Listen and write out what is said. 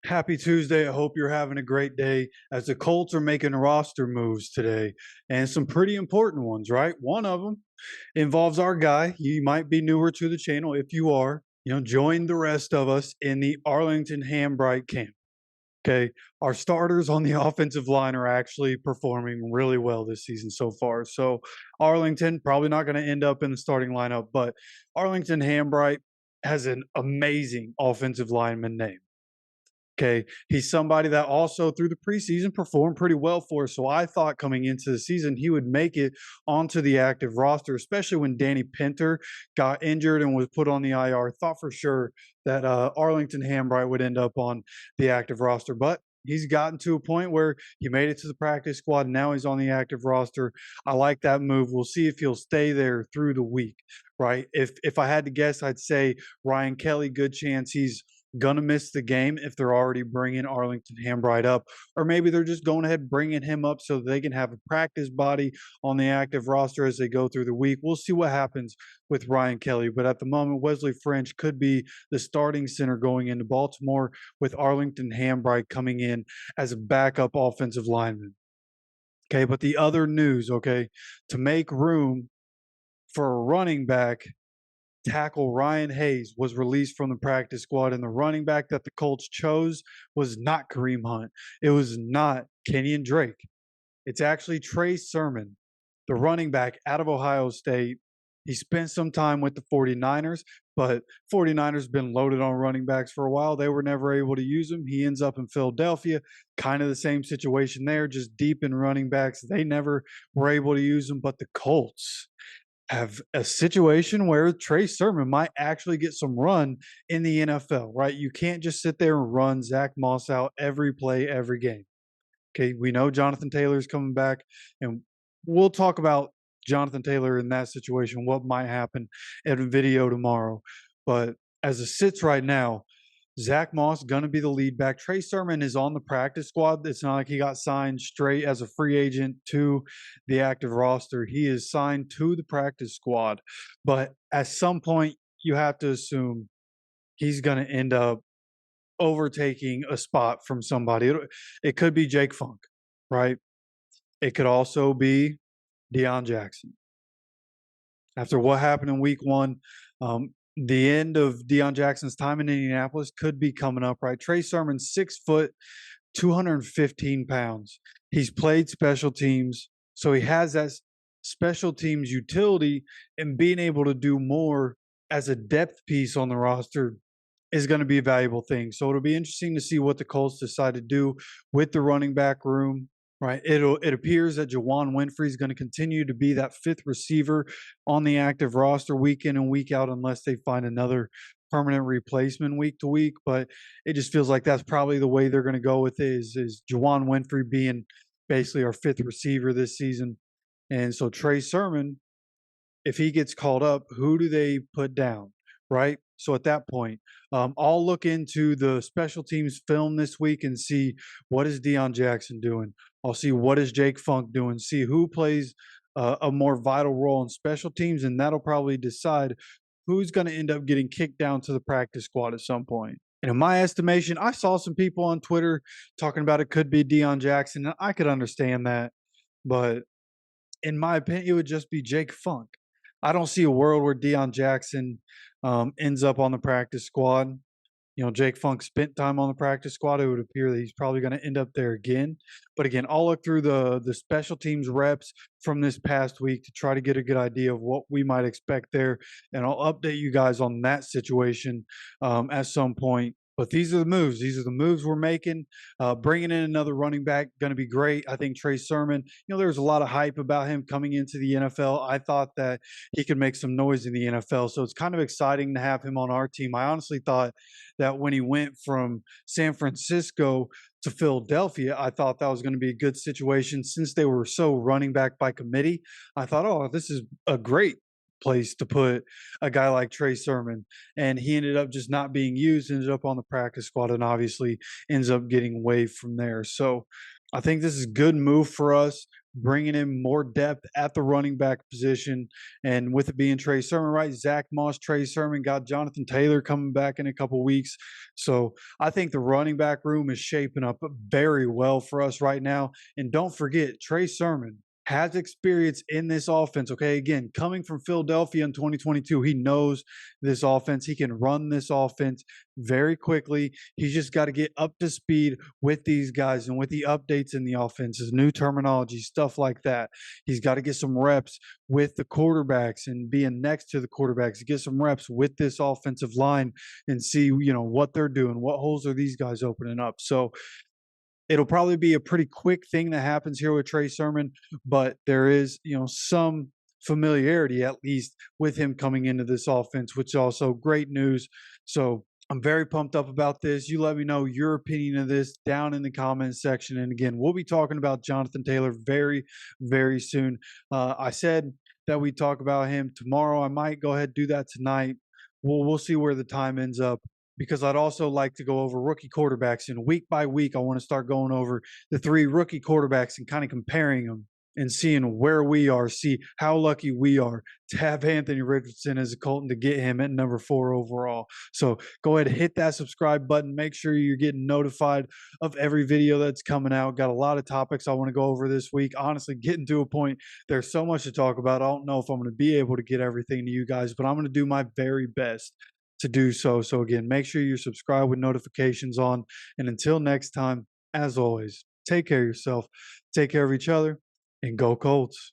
Happy Tuesday. I hope you're having a great day as the Colts are making roster moves today and some pretty important ones, right? One of them involves our guy. You might be newer to the channel. If you are, join the rest of us in the Arlington Hambright camp. Okay. Our starters on the offensive line are actually performing really well this season so far. So Arlington probably not going to end up in the starting lineup, but Arlington Hambright has an amazing offensive lineman name. Okay. He's somebody that also through the preseason performed pretty well for us. So I thought coming into the season he would make it onto the active roster, especially when Danny Pinter got injured and was put on the IR. Thought for sure that Arlington Hambright would end up on the active roster. But he's gotten to a point where he made it to the practice squad. And now he's on the active roster. I like that move. We'll see if he'll stay there through the week, right? If I had to guess, I'd say Ryan Kelly, good chance he's gonna miss the game if they're already bringing Arlington Hambright up, or maybe they're just going ahead bringing him up so they can have a practice body on the active roster as they go through the week. We'll see what happens with Ryan Kelly, but at the moment, Wesley French could be the starting center going into Baltimore with Arlington Hambright coming in as a backup offensive lineman. Okay, but the other news, okay, to make room for a running back, tackle Ryan Hayes was released from the practice squad, and the running back that the Colts chose was not Kareem Hunt. It was not Kenyon Drake. It's actually Trey Sermon, the running back out of Ohio State. He spent some time with the 49ers, but 49ers been loaded on running backs for a while. They were never able to use him. He ends up in Philadelphia, kind of the same situation there, just deep in running backs. They never were able to use him, but the Colts have a situation where Trey Sermon might actually get some run in the NFL, right? You can't just sit there and run Zach Moss out every play, every game. Okay. We know Jonathan Taylor is coming back, and we'll talk about Jonathan Taylor in that situation, what might happen in a video tomorrow. But as it sits right now, Zach Moss gonna be the lead back. Trey Sermon is on the practice squad. It's not like he got signed straight as a free agent to the active roster. He is signed to the practice squad. But at some point, you have to assume he's gonna end up overtaking a spot from somebody. It could be Jake Funk, right? It could also be Deion Jackson. After what happened in week one, the end of Deion Jackson's time in Indianapolis could be coming up, right? Trey Sermon, 6 foot, 215 pounds. He's played special teams, so he has that special teams utility, and being able to do more as a depth piece on the roster is going to be a valuable thing. So it'll be interesting to see what the Colts decide to do with the running back room. Right. It appears that Jawan Winfrey is going to continue to be that fifth receiver on the active roster week in and week out unless they find another permanent replacement week to week. But it just feels like that's probably the way they're going to go with it is Jawan Winfrey being basically our fifth receiver this season. And so Trey Sermon, if he gets called up, who do they put down? Right. So at that point, I'll look into the special teams film this week and see what is Deion Jackson doing. I'll see what is Jake Funk doing. See who plays a more vital role in special teams, and that'll probably decide who's going to end up getting kicked down to the practice squad at some point. And in my estimation, I saw some people on Twitter talking about it could be Deion Jackson. And I could understand that, but in my opinion, it would just be Jake Funk. I don't see a world where Deion Jackson ends up on the practice squad. Jake Funk spent time on the practice squad. It would appear that he's probably going to end up there again. But again, I'll look through the special teams reps from this past week to try to get a good idea of what we might expect there, and I'll update you guys on that situation at some point. But these are the moves. These are the moves we're making. Bringing in another running back going to be great. I think Trey Sermon. There was a lot of hype about him coming into the NFL. I thought that he could make some noise in the NFL. So it's kind of exciting to have him on our team. I honestly thought that when he went from San Francisco to Philadelphia, I thought that was going to be a good situation since they were so running back by committee. I thought, oh, this is a great place to put a guy like Trey Sermon. And he ended up just not being used, ended up on the practice squad, and obviously ends up getting waived from there. So I think this is a good move for us. bringing in more depth at the running back position. And with it being Trey Sermon, right? Zach Moss, Trey Sermon, got Jonathan Taylor coming back in a couple weeks. So I think the running back room is shaping up very well for us right now. And don't forget, Trey Sermon has experience in this offense. Okay. Again, coming from Philadelphia in 2022, he knows this offense. He can run this offense very quickly. He's just got to get up to speed with these guys and with the updates in the offenses, new terminology, stuff like that. He's got to get some reps with the quarterbacks and being next to the quarterbacks, get some reps with this offensive line and see, what they're doing. What holes are these guys opening up? So it'll probably be a pretty quick thing that happens here with Trey Sermon, but there is, some familiarity at least with him coming into this offense, which is also great news. So I'm very pumped up about this. You let me know your opinion of this down in the comments section. And again, we'll be talking about Jonathan Taylor very, very soon. I said that we talk about him tomorrow. I might go ahead and do that tonight. We'll see where the time ends up, because I'd also like to go over rookie quarterbacks. And week by week, I want to start going over the 3 rookie quarterbacks and kind of comparing them and seeing where we are, see how lucky we are to have Anthony Richardson as a Colt and to get him at number 4 overall. So go ahead and hit that subscribe button. Make sure you're getting notified of every video that's coming out. Got a lot of topics I want to go over this week. Honestly, getting to a point, there's so much to talk about. I don't know if I'm going to be able to get everything to you guys, but I'm going to do my very best to do so. So again, make sure you're subscribed with notifications on. And until next time, as always, take care of yourself, take care of each other, and go Colts.